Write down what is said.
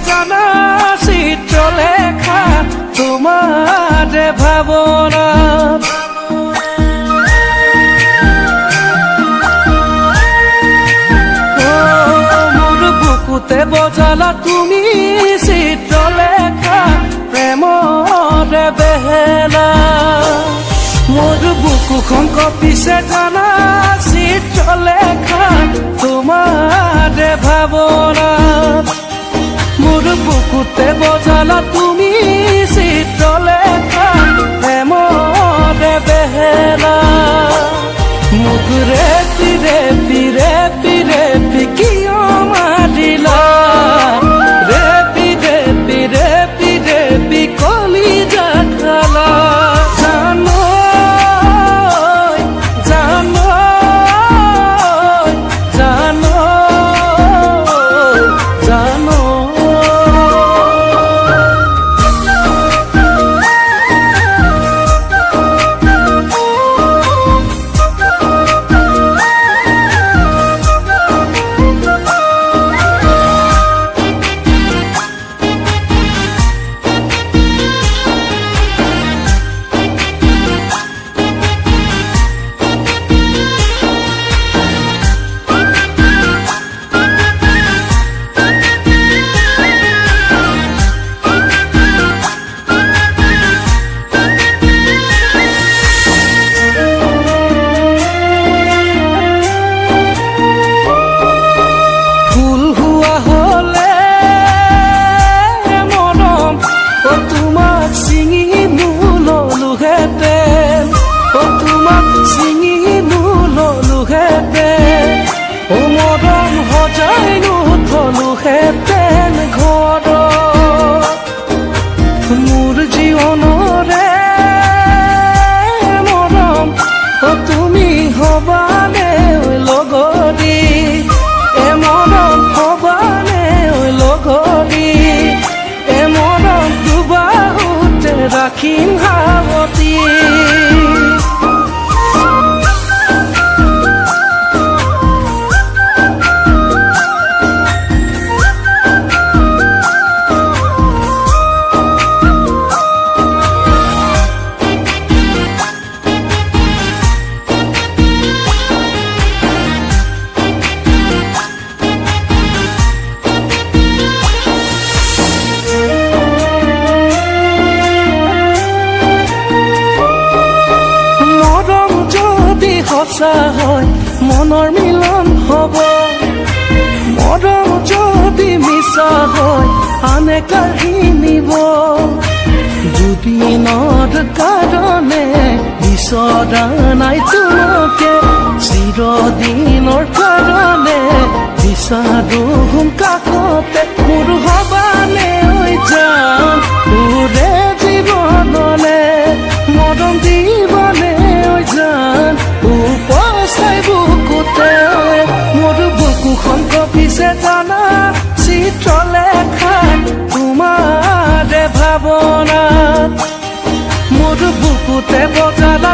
জানা চিত্ৰলেখা তোমাৰ ভাবনা মোৰ বুকুতে বজালা তুমি চিত্ৰলেখা প্ৰেমৰ বেহেলা মোৰ বুকুখন কপিছে জানা চিত্ৰলেখা তোমাৰ ভাবনা মোৰ বুকুতে বজালা তুমি চিত্ৰলেখা প্ৰেমৰ বেহেলা মুখ ৰেপি ৰেপি ৰেপি ৰেপি কিয় মাৰিলা ৰেপি ৰেপি ৰেপি ৰেপি কলিজা খালা মোৰ জীবনৰে মৰম তুমি হবানে লগৰি এ মৰম হবানে লগৰি এ মৰম দুবাহুতে ৰাখিম হাবতি সঁচা হয় মনৰ মিলন হ'ব মৰম যদি মিছা হয় আনে কাঢ়ি নিব দুদিনৰ কাৰণে বিচৰা নাই তোমাকে চিৰদিনৰ কাৰণে বিচাৰো কাষতে মোৰ হবানে ঐ জান তোৰে জীৱনলে মৰম দিবনে ঐ জান উপচাই বুকুতে মোৰ বুকুখন কপিছে জানা চিত্ৰলেখা তোমাৰ ভাবনা মোৰ বুকুতে বজালা